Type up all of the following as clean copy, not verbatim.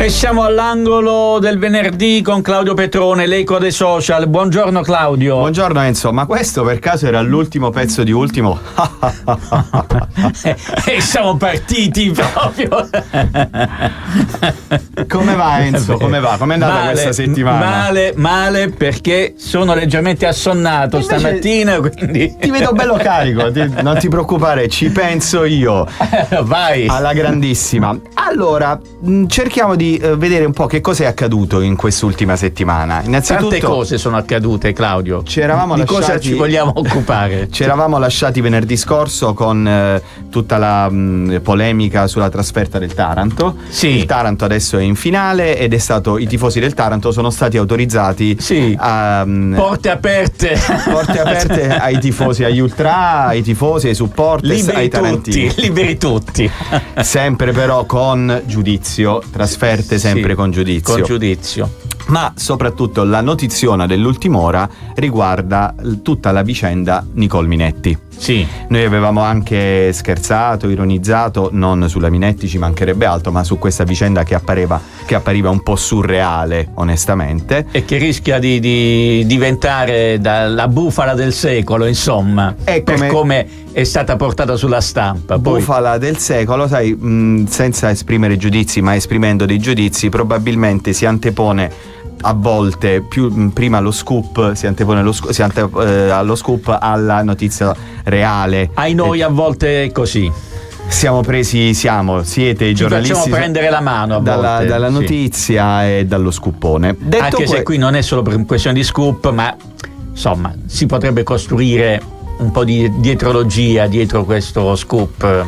E siamo all'angolo del venerdì con Claudio Petrone, l'eco dei social. Buongiorno Claudio. Buongiorno Enzo, ma questo per caso era l'ultimo pezzo di Ultimo? E siamo partiti proprio. Come va Enzo? Come va? Com'è andata questa settimana? Male perché sono leggermente assonnato stamattina, quindi ti vedo bello carico, non ti preoccupare, ci penso io. Vai. Alla grandissima. Allora, cerchiamo di vedere un po' che cosa è accaduto in quest'ultima settimana. Innanzitutto, tante cose sono accadute, Claudio. Di cosa ci vogliamo occupare? Ci eravamo lasciati venerdì scorso con tutta la polemica sulla trasferta del Taranto. Sì. Il Taranto adesso è in finale ed i tifosi del Taranto sono stati autorizzati a porte aperte ai tifosi, agli ultra, ai tifosi, ai supporters, ai tarantini. Liberi tutti. Sempre però con giudizio, trasferte sempre con giudizio. Con giudizio. Ma soprattutto la notiziona dell'ultima ora riguarda tutta la vicenda Nicole Minetti. Sì. Noi avevamo anche scherzato, ironizzato, non sulla Minetti, ci mancherebbe altro, ma su questa vicenda che appariva un po' surreale, onestamente. E che rischia di diventare la bufala del secolo, insomma, per come è stata portata sulla stampa. Bufala del secolo, sai, senza esprimere giudizi, ma esprimendo dei giudizi, probabilmente si antepone a volte prima lo scoop, si antepone allo scoop alla notizia reale. Ai noi a volte è così. Siete i giornalisti. Facciamo prendere la mano a volte dalla notizia e dallo scoopone. Anche se qui non è solo per questione di scoop, ma insomma si potrebbe costruire un po' di dietrologia dietro questo scoop.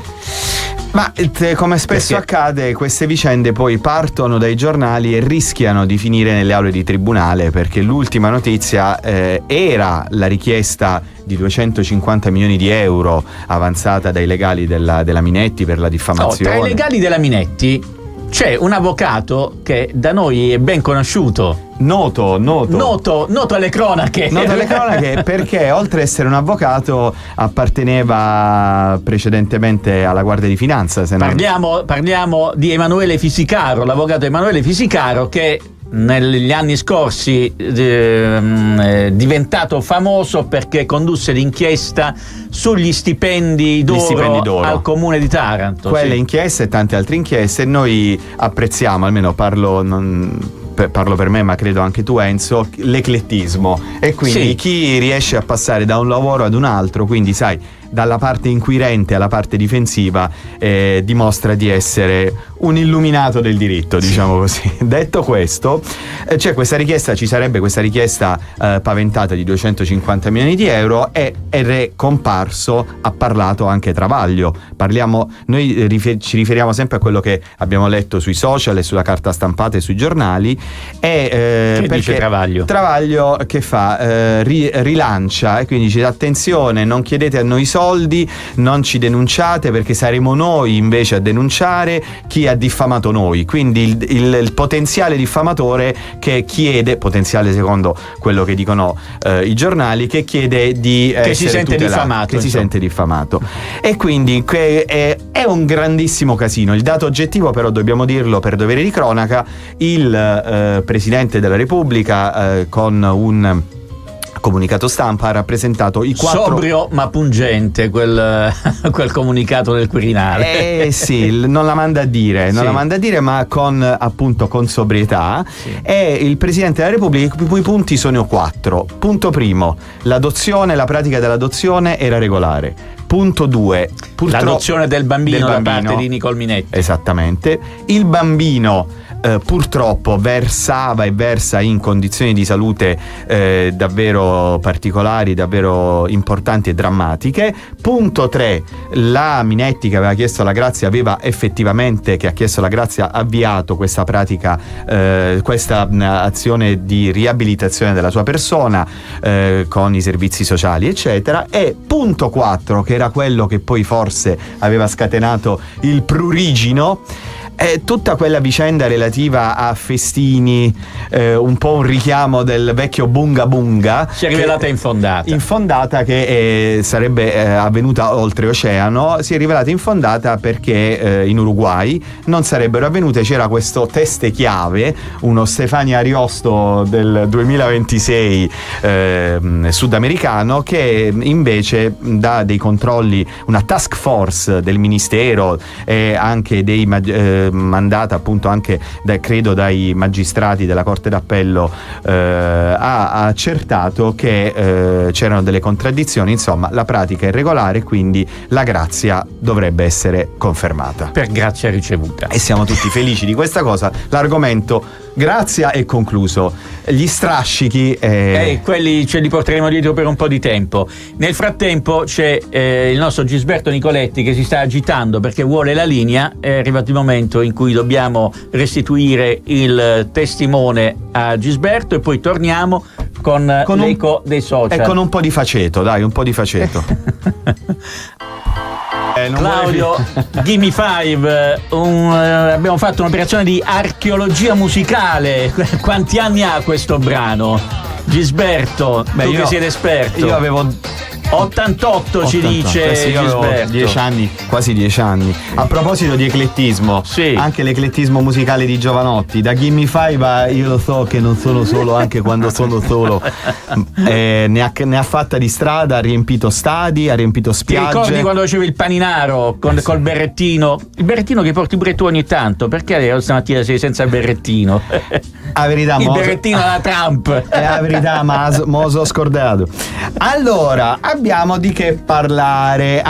Ma come spesso accade, queste vicende poi partono dai giornali e rischiano di finire nelle aule di tribunale, perché l'ultima notizia era la richiesta di 250 milioni di euro avanzata dai legali della Minetti per la diffamazione. Tra i legali della Minetti c'è un avvocato che da noi è ben conosciuto. Noto alle cronache. Noto alle cronache perché oltre ad essere un avvocato apparteneva precedentemente alla Guardia di Finanza. Parliamo di Emanuele Fisicaro, l'avvocato Emanuele Fisicaro, che negli anni scorsi è diventato famoso perché condusse l'inchiesta sugli stipendi d'oro al comune di Taranto. Quelle inchieste e tante altre inchieste noi apprezziamo, almeno parlo per me, ma credo anche tu Enzo, l'eclettismo, e quindi chi riesce a passare da un lavoro ad un altro, quindi sai, dalla parte inquirente alla parte difensiva, dimostra di essere un illuminato del diritto, diciamo così. Detto questo, ci sarebbe questa richiesta paventata di 250 milioni di euro ed è comparso, ha parlato anche Travaglio. Noi ci riferiamo sempre a quello che abbiamo letto sui social e sulla carta stampata e sui giornali. Che dice Travaglio? Travaglio che fa? Rilancia e quindi dice: attenzione, non chiedete a noi soldi, non ci denunciate, perché saremo noi invece a denunciare chi ha diffamato noi. Quindi il potenziale diffamatore che chiede, potenziale secondo quello che dicono i giornali, che chiede di essere si sente tutelato, si sente diffamato. E quindi è un grandissimo casino. Il dato oggettivo però, dobbiamo dirlo per dovere di cronaca, il Presidente della Repubblica con un comunicato stampa ha rappresentato i 4. Sobrio ma pungente quel comunicato del Quirinale. Sì, non la manda a dire, ma con sobrietà. Sì. E il Presidente della Repubblica, i cui punti sono 4. Punto primo: la pratica dell'adozione era regolare. Punto 2, l'adozione del bambino da parte di Nicole Minetti. Esattamente. Il bambino purtroppo versava e versa in condizioni di salute davvero particolari, davvero importanti e drammatiche. Punto 3, la Minetti che aveva chiesto la grazia ha avviato questa pratica, questa azione di riabilitazione della sua persona con i servizi sociali eccetera. E punto 4, che era quello che poi forse aveva scatenato il prurigino, tutta quella vicenda relativa a festini, un po' un richiamo del vecchio bunga bunga, si è rivelata infondata, che sarebbe avvenuta oltreoceano. Si è rivelata infondata perché in Uruguay non sarebbero avvenute. C'era questo teste chiave, uno Stefania Ariosto del 2026 sudamericano, che invece dà dei controlli, una task force del ministero e anche mandata appunto anche credo dai magistrati della Corte d'Appello, ha accertato che c'erano delle contraddizioni. Insomma, la pratica è irregolare, quindi la grazia dovrebbe essere confermata. Per grazia ricevuta. E siamo tutti felici di questa cosa. L'argomento grazia è concluso. Gli strascichi quelli ce li porteremo dietro per un po' di tempo. Nel frattempo c'è il nostro Gisberto Nicoletti che si sta agitando perché vuole la linea. È arrivato il momento in cui dobbiamo restituire il testimone a Gisberto e poi torniamo con l'eco dei social. E con un po' di faceto, dai, un po' di faceto. Claudio, Gimme Five, abbiamo fatto un'operazione di archeologia musicale. Quanti anni ha questo brano? Gisberto, tu che sei l'esperto. Io avevo 88 ci dice Gisberto. 10 anni, quasi 10 anni. A proposito di eclettismo, sì, anche l'eclettismo musicale di Giovanotti, da Gimme Five io lo so che non sono solo anche quando sono solo. Ne ha fatta di strada, ha riempito stadi, ha riempito spiagge. Ti ricordi quando facevi il paninaro col berrettino? Il berrettino che porti pure tu ogni tanto, perché stamattina sei senza il berrettino? A verità, il berrettino alla Trump. È la verità, ma moso scordato. Allora, abbiamo di che parlare.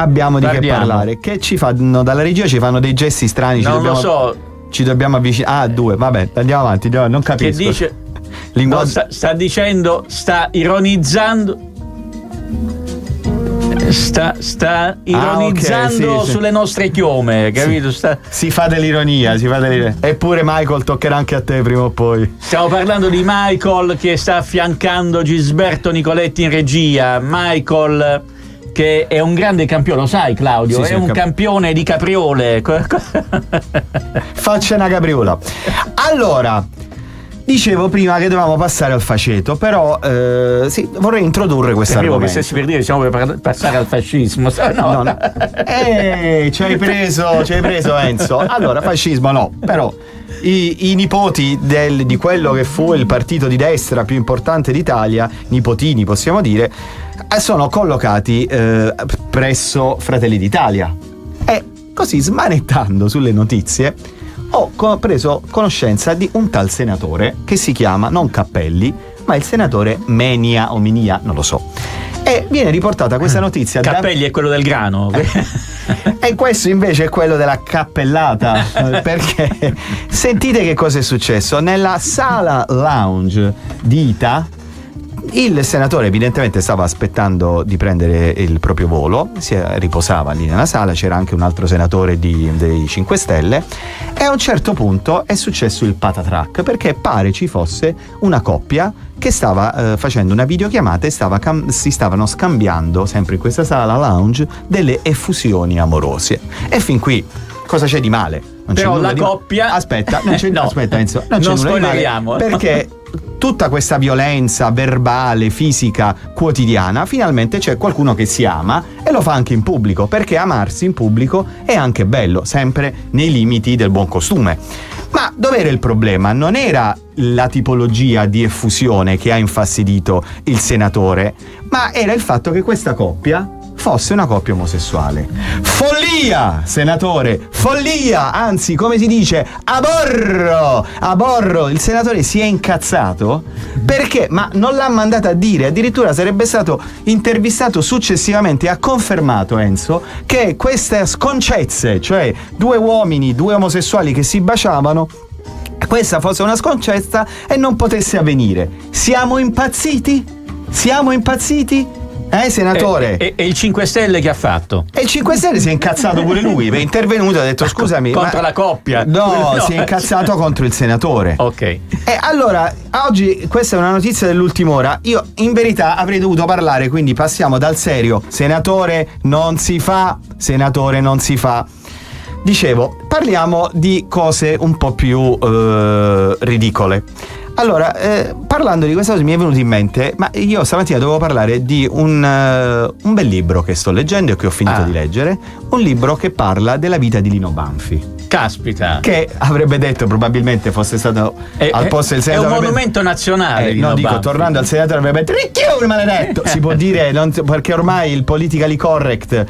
Che ci fanno dalla regia? Ci fanno dei gesti strani. Lo so. Ci dobbiamo avvicinare. Due, vabbè, andiamo avanti. Non capisco. Che dice? Sta dicendo, sta ironizzando. Sta ironizzando sì. sulle nostre chiome, capito? Si fa dell'ironia. Eppure Michael toccherà anche a te prima o poi. Stiamo parlando di Michael che sta affiancando Gisberto Nicoletti in regia. Michael che è un grande campione, lo sai Claudio? Sì, è un campione di capriole. Faccia una capriola. Allora, dicevo prima che dovevamo passare al faceto, però vorrei introdurre questa argomento. Che stessi per dire siamo per passare al fascismo. No. Ci hai preso Enzo. Allora, fascismo no, però i nipoti di quello che fu il partito di destra più importante d'Italia, nipotini possiamo dire, sono collocati presso Fratelli d'Italia. E così, smanettando sulle notizie, ho preso conoscenza di un tal senatore che si chiama non Cappelli, ma il senatore Menia o Minia, non lo so. E viene riportata questa notizia. Cappelli è quello del grano. E questo invece è quello della cappellata. Perché sentite che cosa è successo. Nella sala lounge di Ita, il senatore evidentemente stava aspettando di prendere il proprio volo, riposava lì nella sala, c'era anche un altro senatore dei 5 Stelle e a un certo punto è successo il patatrack, perché pare ci fosse una coppia che stava facendo una videochiamata e si stavano scambiando, sempre in questa sala lounge, delle effusioni amorose. E fin qui cosa c'è di male? Non Però c'è la coppia... Aspetta, aspetta Enzo, non spoileriamo. Perché tutta questa violenza verbale, fisica, quotidiana, finalmente c'è qualcuno che si ama e lo fa anche in pubblico, perché amarsi in pubblico è anche bello, sempre nei limiti del buon costume. Ma dov'era il problema? Non era la tipologia di effusione che ha infastidito il senatore, ma era il fatto che questa coppia fosse una coppia omosessuale. Follia, senatore, follia, anzi, come si dice, aborro. Il senatore si è incazzato perché, ma non l'ha mandata a dire, addirittura sarebbe stato intervistato successivamente, ha confermato Enzo che queste sconcezze, cioè due uomini, due omosessuali che si baciavano, questa fosse una sconcezza e non potesse avvenire. Siamo impazziti? Senatore? E il 5 Stelle che ha fatto? E il 5 Stelle si è incazzato pure lui, è intervenuto e ha detto scusami. Contro la coppia? No, si è incazzato contro il senatore. Ok. E allora, oggi questa è una notizia dell'ultima ora. Io in verità avrei dovuto parlare, quindi passiamo dal serio. Senatore non si fa. Dicevo, parliamo di cose un po' più ridicole. Allora, parlando di questa cosa mi è venuto in mente, ma io stamattina dovevo parlare di un bel libro che sto leggendo e che ho finito di leggere, un libro che parla della vita di Lino Banfi. Caspita! Che avrebbe detto, probabilmente fosse stato al posto del senatore. È un monumento nazionale. No, dico, Banfi. Tornando al senatore avrebbe detto ricchione maledetto! Si può dire, perché ormai il politically correct.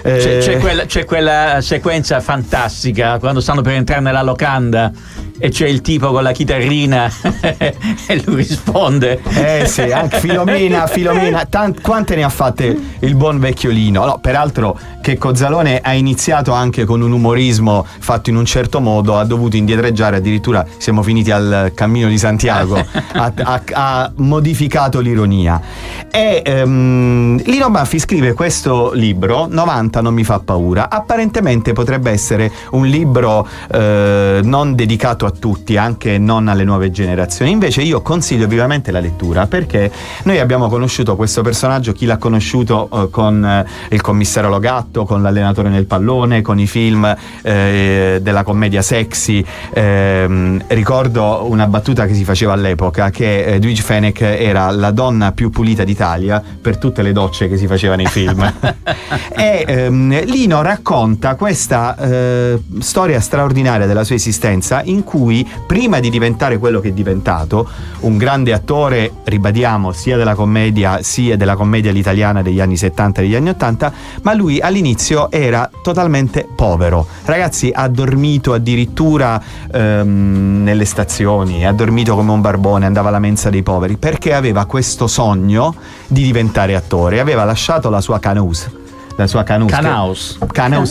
C'è quella sequenza fantastica quando stanno per entrare nella locanda e c'è il tipo con la chitarrina e lui risponde. Sì, anche Filomena, quante ne ha fatte il buon vecchio Lino? No, peraltro che Cozzalone ha iniziato anche con un umorismo fatto in un certo modo, ha dovuto indietreggiare, addirittura siamo finiti al Cammino di Santiago, ha modificato l'ironia. E Lino Banfi scrive questo libro, 90 non mi fa paura, apparentemente potrebbe essere un libro non dedicato a tutti, anche non alle nuove generazioni. Invece io consiglio vivamente la lettura, perché noi abbiamo conosciuto questo personaggio, chi l'ha conosciuto con il commissario Logatto, con l'allenatore nel pallone, con i film della commedia sexy. Ricordo una battuta che si faceva all'epoca, che Edwige Fenech era la donna più pulita d'Italia per tutte le docce che si faceva nei film. E Lino racconta questa storia straordinaria della sua esistenza, in cui prima di diventare quello che è diventato, un grande attore, ribadiamo, sia della commedia all'italiana degli anni 70 e degli anni 80, ma lui all'inizio era totalmente povero. Ragazzi, ha dormito addirittura nelle stazioni, ha dormito come un barbone, andava alla mensa dei poveri, perché aveva questo sogno di diventare attore. Aveva lasciato la sua Canaus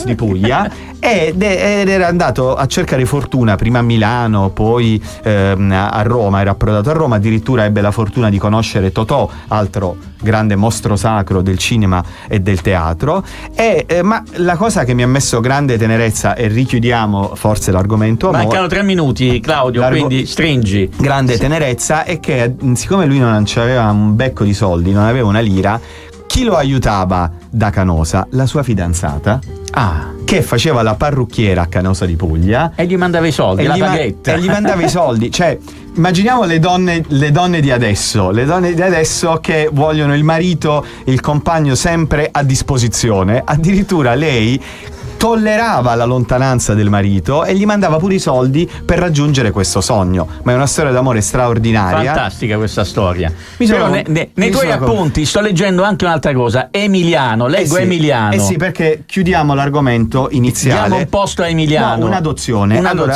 di Puglia ed era andato a cercare fortuna prima a Milano, poi a Roma, era approdato a Roma, addirittura ebbe la fortuna di conoscere Totò, altro grande mostro sacro del cinema e del teatro, ma la cosa che mi ha messo grande tenerezza, e richiudiamo forse l'argomento, mancano 3 minuti Claudio, quindi stringi. Grande tenerezza è che siccome lui non aveva un becco di soldi, non aveva una lira, chi lo aiutava da Canosa? La sua fidanzata, che faceva la parrucchiera a Canosa di Puglia, e gli mandava i soldi, la baguette. E gli mandava i soldi. Cioè, immaginiamo le donne di adesso, che vogliono il marito, il compagno sempre a disposizione. Addirittura lei tollerava la lontananza del marito e gli mandava pure i soldi per raggiungere questo sogno. Ma è una storia d'amore straordinaria. Fantastica questa storia. Però nei tuoi appunti sto leggendo anche un'altra cosa. Emiliano, leggo Emiliano. Sì, perché chiudiamo l'argomento iniziale. Diamo un posto a Emiliano. No, un'adozione. Allora,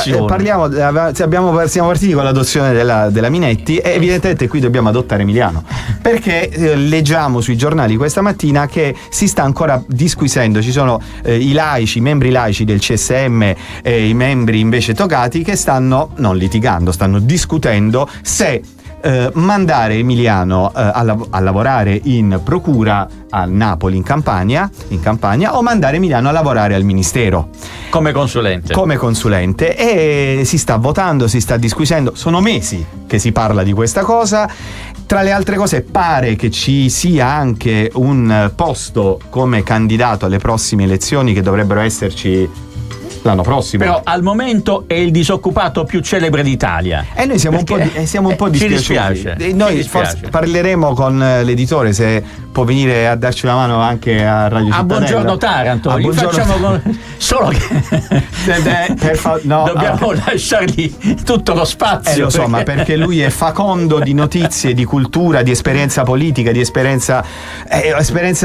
siamo partiti con l'adozione della Minetti e evidentemente qui dobbiamo adottare Emiliano. Perché leggiamo sui giornali questa mattina che si sta ancora disquisendo, ci sono i membri laici del CSM e i membri invece togati che stanno non litigando, stanno discutendo se mandare Emiliano a lavorare in procura a Napoli in Campania o mandare Emiliano a lavorare al ministero come consulente, e si sta votando, si sta disquisendo, sono mesi che si parla di questa cosa. Tra le altre cose pare che ci sia anche un posto come candidato alle prossime elezioni che dovrebbero esserci l'anno prossimo. Però al momento è il disoccupato più celebre d'Italia. E noi siamo un po' dispiaciuti. Noi forse parleremo con l'editore se può venire a darci una mano anche a Radio Cittadella. Buongiorno Taranto, gli facciamo solo che dobbiamo lasciargli tutto lo spazio. Lo so, ma perché lui è facondo di notizie, di cultura, di esperienza politica, di esperienza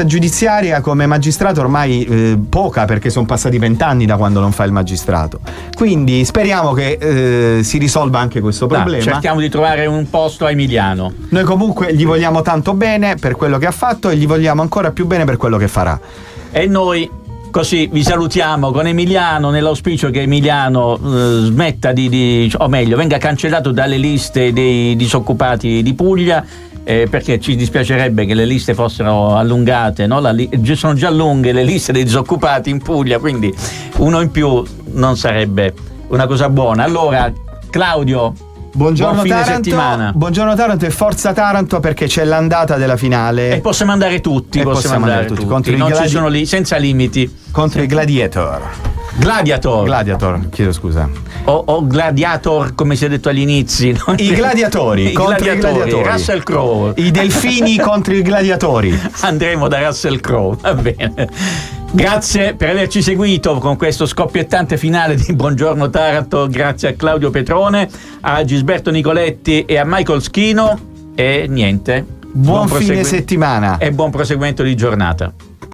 giudiziaria. Come magistrato ormai poca, perché sono passati 20 anni da quando non fa il magistrato. Quindi speriamo che si risolva anche questo problema. Cerchiamo di trovare un posto a Emiliano. Noi comunque gli vogliamo tanto bene per quello che ha fatto e gli vogliamo ancora più bene per quello che farà. E noi così vi salutiamo con Emiliano, nell'auspicio che Emiliano smetta o meglio venga cancellato dalle liste dei disoccupati di Puglia, perché ci dispiacerebbe che le liste fossero allungate, no? Sono già lunghe le liste dei disoccupati in Puglia, quindi uno in più non sarebbe una cosa buona. Allora Claudio, buongiorno buon fine Taranto, settimana. Buongiorno Taranto e forza Taranto, perché c'è l'andata della finale. E possiamo andare tutti, contro non ci sono lì senza limiti. Contro i Gladiator. Gladiator, chiedo scusa. O Gladiator, come si è detto agli inizi, no? I gladiatori contro i gladiatori. Russell Crowe. I delfini contro i gladiatori. Andremo da Russell Crowe, va bene. Grazie per averci seguito con questo scoppiettante finale di Buongiorno Taranto. Grazie a Claudio Petrone, a Gisberto Nicoletti e a Michael Schino. E niente. Buon fine settimana. E buon proseguimento di giornata.